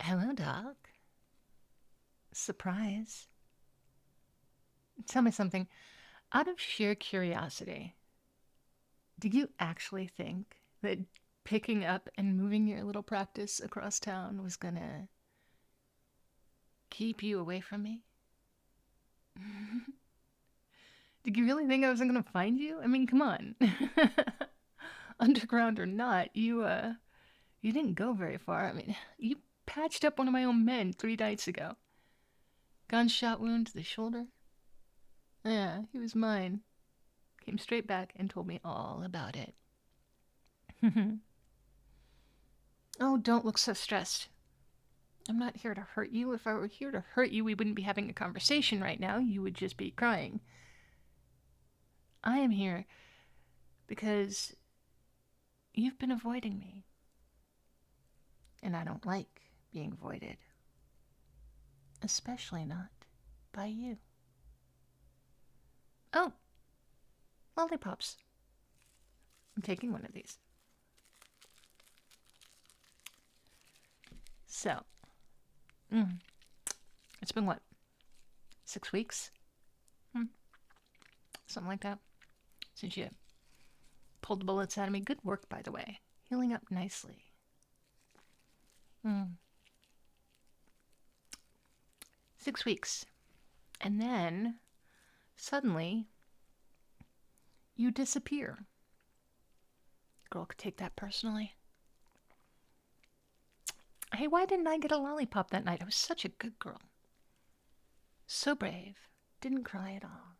Hello, Doc. Surprise. Tell me something. Out of sheer curiosity, do you actually think that picking up and moving your little practice across town was gonna keep you away from me? Did you really think I wasn't gonna find you? I mean, come on. Underground or not, you didn't go very far. I mean, you patched up one of my own men 3 nights ago. Gunshot wound to the shoulder. Yeah, he was mine. Came straight back and told me all about it. Oh, don't look so stressed. I'm not here to hurt you. If I were here to hurt you, we wouldn't be having a conversation right now. You would just be crying. I am here because you've been avoiding me. And I don't like being avoided. Especially not by you. Oh, lollipops. I'm taking one of these. So, it's been what? 6 weeks? Something like that. Since you pulled the bullets out of me. Good work, by the way. Healing up nicely. 6 weeks. And then, suddenly, you disappear. Girl could take that personally. Hey, why didn't I get a lollipop that night? I was such a good girl. So brave. Didn't cry at all.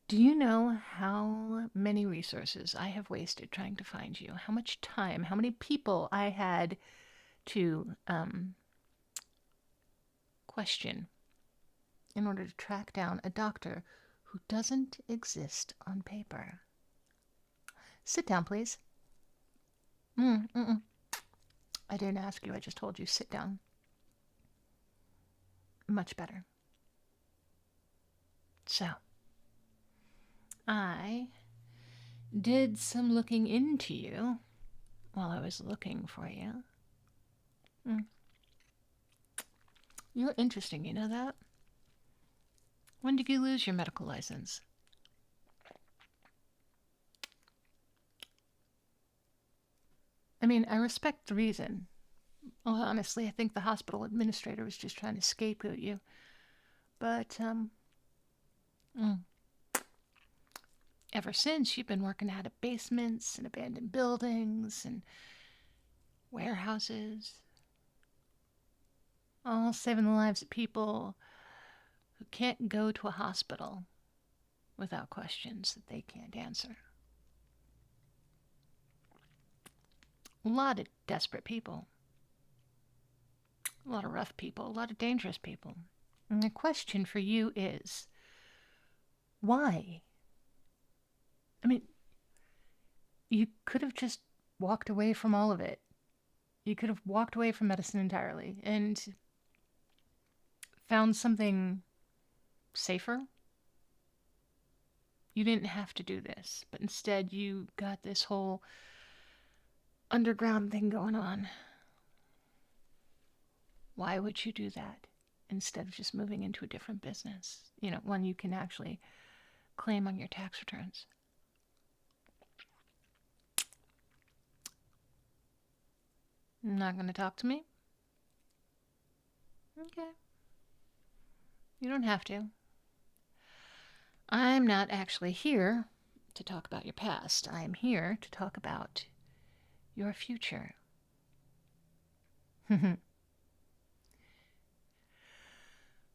Do you know how many resources I have wasted trying to find you? How much time, how many people I had to question in order to track down a doctor who doesn't exist on paper? Sit down, please. I didn't ask you, I just told you sit down. Much better. So, I did some looking into you while I was looking for you. You're interesting, you know that? When did you lose your medical license? I mean, I respect the reason. Well, honestly, I think the hospital administrator was just trying to scapegoat you. But, ever since, you've been working out of basements and abandoned buildings and warehouses. All saving the lives of people who can't go to a hospital without questions that they can't answer. A lot of desperate people. A lot of rough people. A lot of dangerous people. And the question for you is, why? I mean, you could have just walked away from all of it. You could have walked away from medicine entirely and found something safer. You didn't have to do this, but instead you got this whole underground thing going on. Why would you do that instead of just moving into a different business? You know, one you can actually claim on your tax returns. Not going to talk to me? Okay. You don't have to. I'm not actually here to talk about your past. I'm here to talk about your future.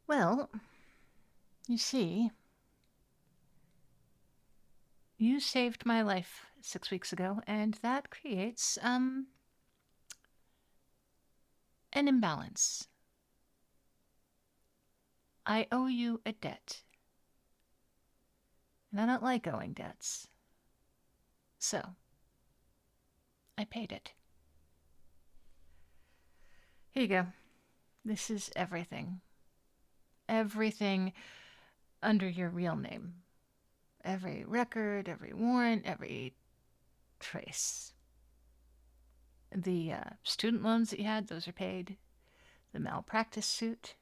Well, you see, you saved my life 6 weeks ago, and that creates, an imbalance. I owe you a debt. And I don't like owing debts. So, I paid it. Here you go. This is everything. Everything under your real name. Every record, every warrant, every trace. The student loans that you had, those are paid. The malpractice suit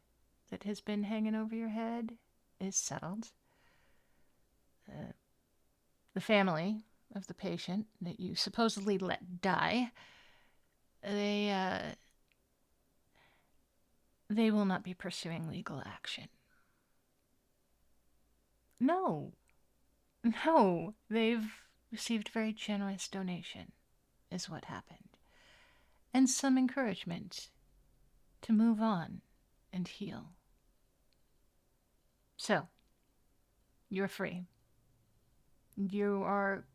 that has been hanging over your head is settled. The family of the patient that you supposedly let die, they will not be pursuing legal action. No. No. They've received very generous donation, is what happened. And some encouragement to move on and heal. So, you're free. You are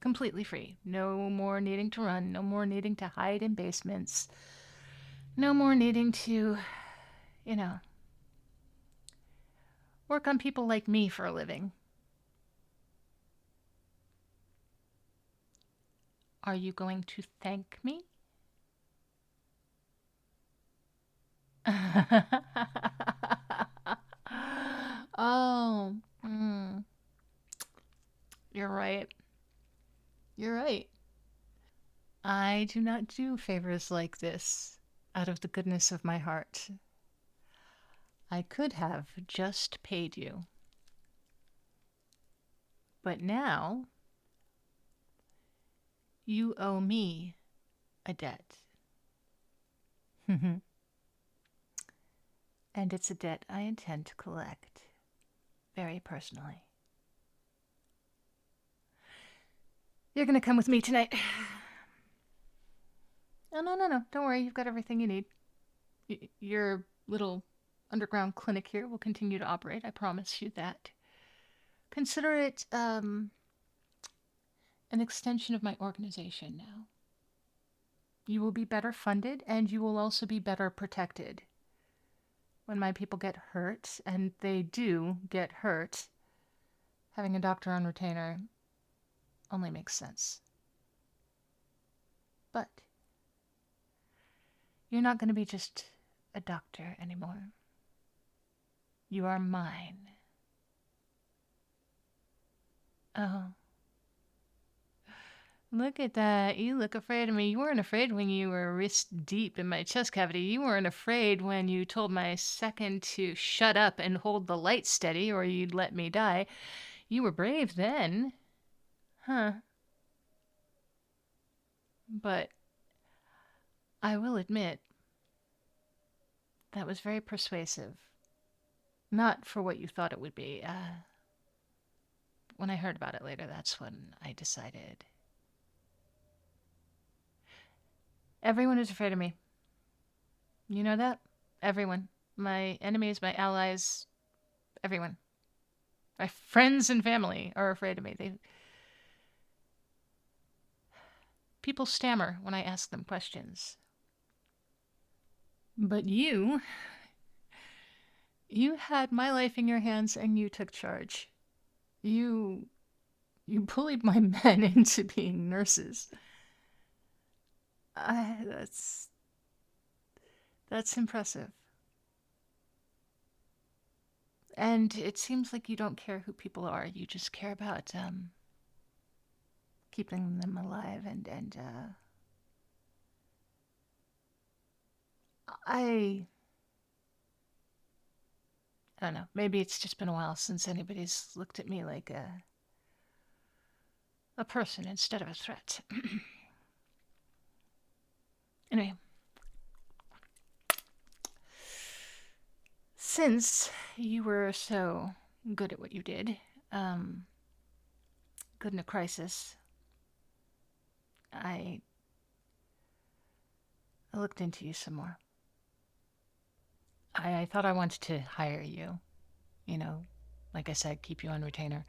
completely free. No more needing to run, no more needing to hide in basements, no more needing to, work on people like me for a living. Are you going to thank me? Oh, you're right. You're right. I do not do favors like this out of the goodness of my heart. I could have just paid you. But now, you owe me a debt. And it's a debt I intend to collect very personally. You're gonna come with me tonight. Oh, no. Don't worry. You've got everything you need. Your little underground clinic here will continue to operate. I promise you that. Consider it, an extension of my organization now. You will be better funded, and you will also be better protected. When my people get hurt, and they do get hurt, having a doctor on retainer only makes sense. But you're not going to be just a doctor anymore. You are mine. Oh. Look at that. You look afraid of me. You weren't afraid when you were wrist deep in my chest cavity. You weren't afraid when you told my second to shut up and hold the light steady or you'd let me die. You were brave then. Huh. But I will admit, that was very persuasive. Not for what you thought it would be. When I heard about it later, that's when I decided. Everyone is afraid of me. You know that? Everyone. My enemies, my allies, everyone. My friends and family are afraid of me. People stammer when I ask them questions. But you had my life in your hands and you took charge. You bullied my men into being nurses. That's impressive. And it seems like you don't care who people are. You just care about keeping them alive and I don't know. Maybe it's just been a while since anybody's looked at me like a person instead of a threat. Anyway, since you were so good at what you did, good in a crisis, I looked into you some more. I thought I wanted to hire you, like I said, keep you on retainer.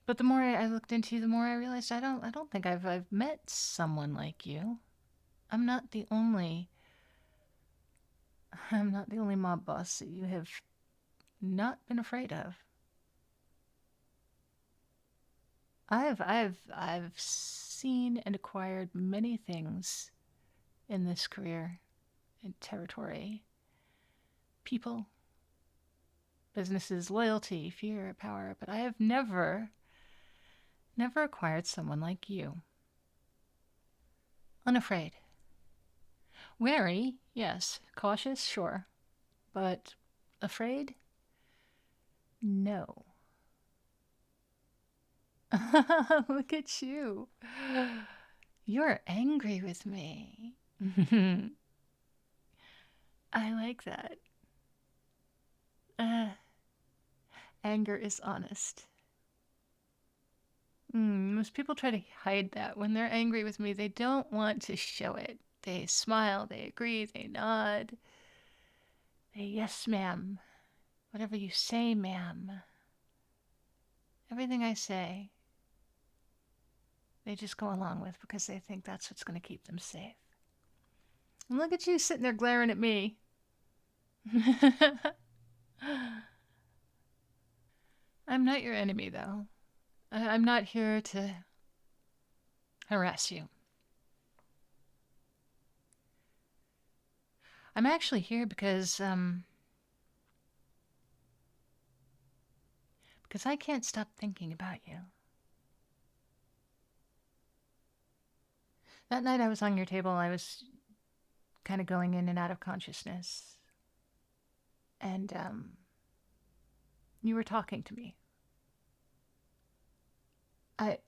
But the more I looked into you, the more I realized I don't think I've met someone like you. I'm not the only mob boss that you have not been afraid of. I've seen and acquired many things in this career and territory. People, businesses, loyalty, fear, power, but I have never never acquired someone like you. Unafraid. Wary, yes. Cautious, sure. But afraid? No. Look at you. You're angry with me. I like that. Anger is honest. Most people try to hide that. When they're angry with me, they don't want to show it. They smile, they agree, they nod. They, yes, ma'am. Whatever you say, ma'am. Everything I say, they just go along with because they think that's what's going to keep them safe. And look at you sitting there glaring at me. I'm not your enemy, though. I'm not here to harass you. I'm actually here because I can't stop thinking about you. That night I was on your table, I was kind of going in and out of consciousness. And you were talking to me. I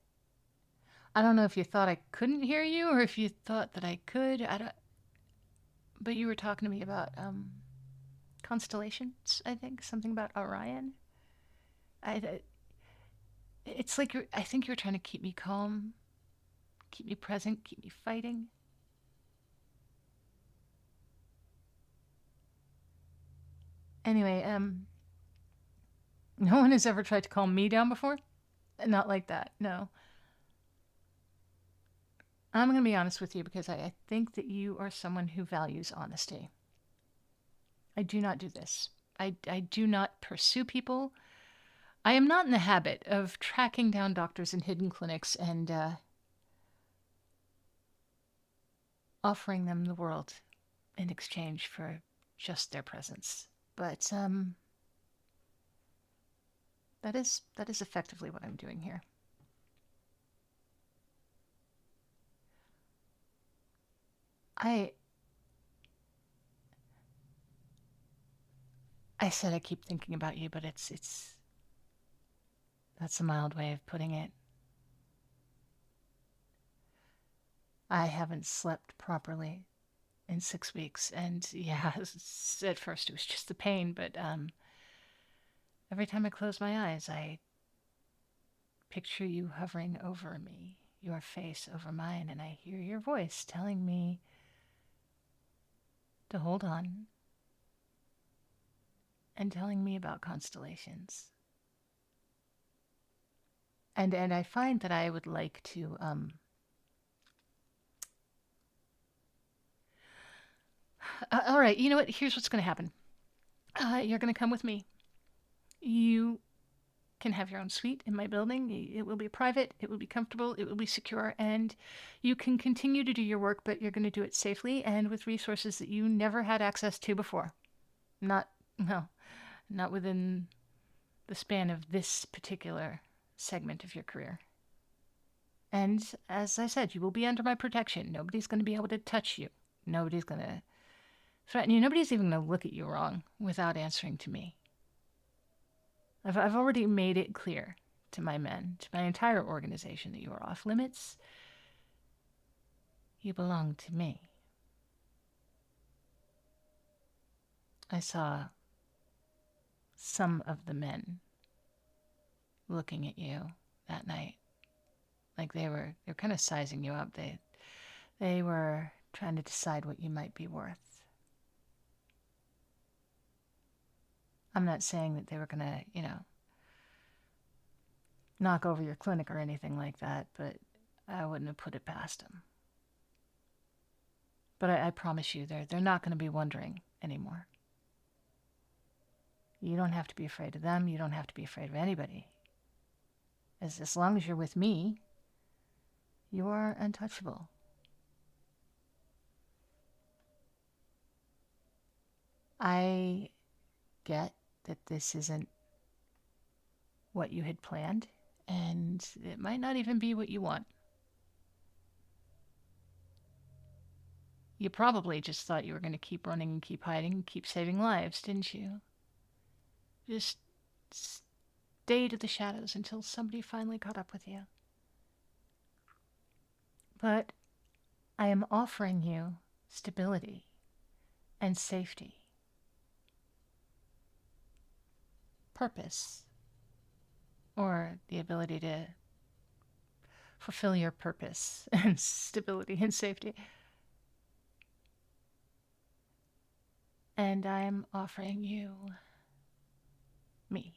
don't know if you thought I couldn't hear you or if you thought that I could. But you were talking to me about constellations, I think. Something about Orion. It's like I think you're trying to keep me calm, keep me present, keep me fighting. Anyway, no one has ever tried to calm me down before. Not like that, no. I'm going to be honest with you because I think that you are someone who values honesty. I do not do this. I do not pursue people. I am not in the habit of tracking down doctors in hidden clinics and offering them the world in exchange for just their presence. But that is effectively what I'm doing here. I said I keep thinking about you, but it's that's a mild way of putting it. I haven't slept properly in 6 weeks, and yeah, at first it was just the pain, but every time I close my eyes, I picture you hovering over me, your face over mine, and I hear your voice telling me to hold on and telling me about constellations. And I find that I would like to all right, you know what? Here's what's going to happen. You're going to come with me. You can have your own suite in my building. It will be private, it will be comfortable, it will be secure, and you can continue to do your work, but you're going to do it safely and with resources that you never had access to before. Not within the span of this particular segment of your career. And as I said, you will be under my protection. Nobody's going to be able to touch you. Nobody's going to threaten you. Nobody's even going to look at you wrong without answering to me. I've already made it clear to my men, to my entire organization, that you are off limits. You belong to me. I saw some of the men looking at you that night. Like they're kind of sizing you up. They were trying to decide what you might be worth. I'm not saying that they were going to, knock over your clinic or anything like that, but I wouldn't have put it past them. But I promise you, they're not going to be wondering anymore. You don't have to be afraid of them. You don't have to be afraid of anybody. As long as you're with me, you are untouchable. I get that this isn't what you had planned, And it might not even be what you want. You probably just thought you were going to keep running and keep hiding and keep saving lives, didn't you? Just stay to the shadows until somebody finally caught up with you. But I am offering you stability and safety, purpose, or the ability to fulfill your purpose and stability and safety. And I'm offering you me.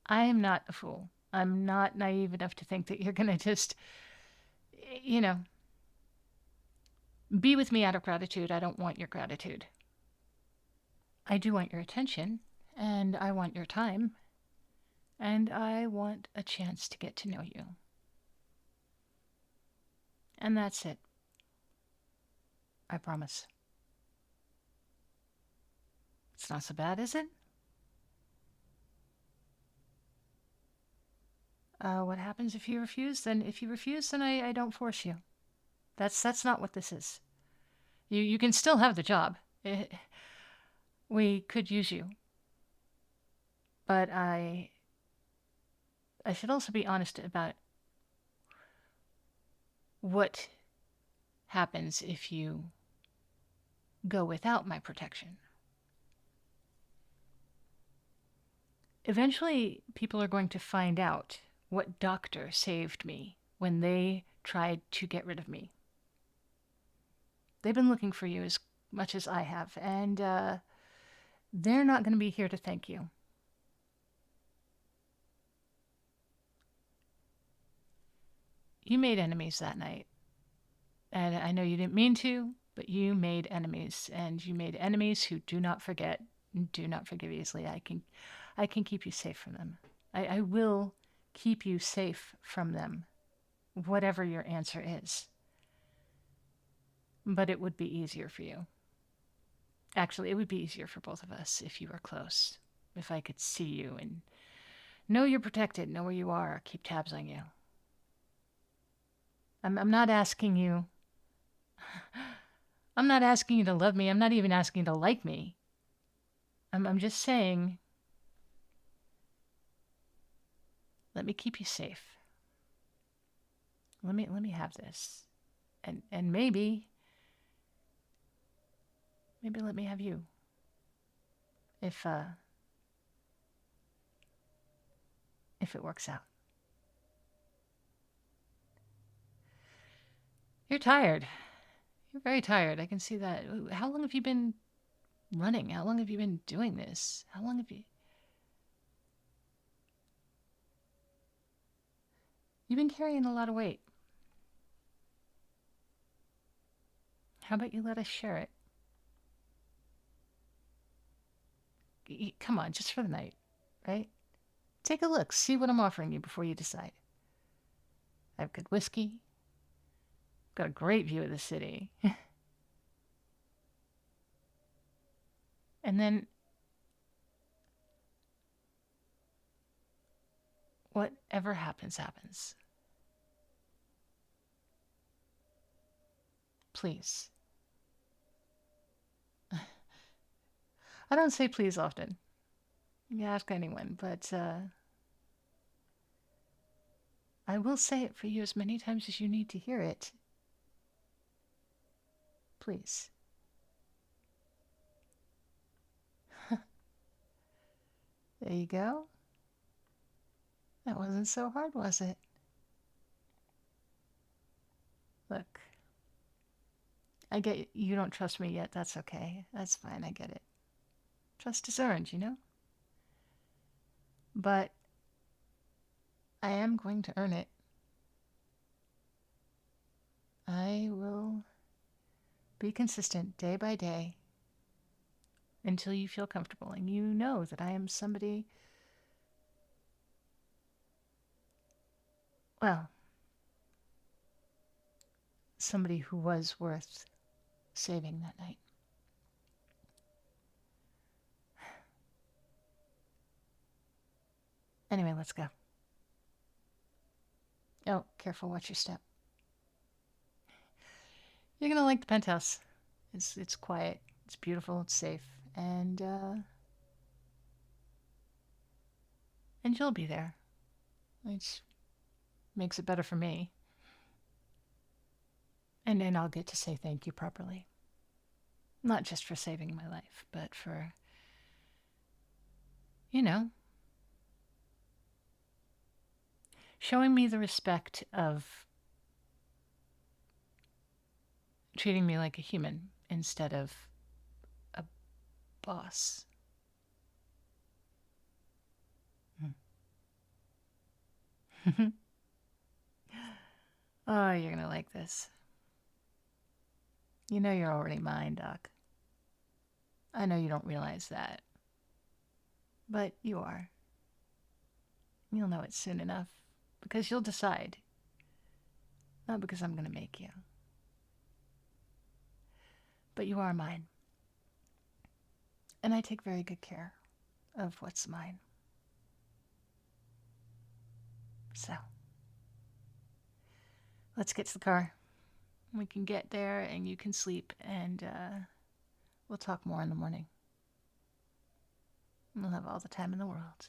I am not a fool. I'm not naive enough to think that you're going to just, you know, be with me out of gratitude. I don't want your gratitude. I do want your attention, and I want your time, and I want a chance to get to know you. And that's it. I promise. It's not so bad, is it? What happens if you refuse? Then if you refuse, then I don't force you. That's not what this is. You can still have the job. We could use you. But I should also be honest about what happens if you go without my protection. Eventually, people are going to find out what doctor saved me when they tried to get rid of me. They've been looking for you as much as I have, and they're not going to be here to thank you. You made enemies that night. And I know you didn't mean to, but you made enemies. And you made enemies who do not forget and do not forgive easily. I can keep you safe from them. I will keep you safe from them, whatever your answer is. But it would be easier for you. Actually, it would be easier for both of us if you were close. If I could see you and know you're protected, know where you are, keep tabs on you. I'm not asking you. I'm not asking you to love me. I'm not even asking you to like me. I'm just saying, let me keep you safe. Let me have this. And maybe let me have you. If it works out. You're tired. You're very tired. I can see that. How long have you been running? How long have you been doing this? How long have you... You've been carrying a lot of weight. How about you let us share it? Come on, just for the night, right? Take a look. See what I'm offering you before you decide. I have good whiskey. Got a great view of the city. And then whatever happens, happens. Please. I don't say please often. You can ask anyone, but I will say it for you as many times as you need to hear it. Please. There you go. That wasn't so hard, was it? Look, I get you don't trust me yet. That's okay. That's fine. I get it. Trust is earned, you know? But I am going to earn it. I will be consistent day by day until you feel comfortable and you know that I am somebody, well, somebody who was worth saving that night. Anyway, let's go. Oh, careful, watch your step. You're gonna like the penthouse. It's quiet, it's beautiful, it's safe, and you'll be there, which makes it better for me. And then I'll get to say thank you properly. Not just for saving my life, but for, showing me the respect of treating me like a human instead of a boss. Oh, you're gonna like this. You know you're already mine, Doc. I know you don't realize that. But you are. You'll know it soon enough. Because you'll decide. Not because I'm gonna make you. But you are mine. And I take very good care of what's mine. So, let's get to the car. We can get there and you can sleep and we'll talk more in the morning. We'll have all the time in the world.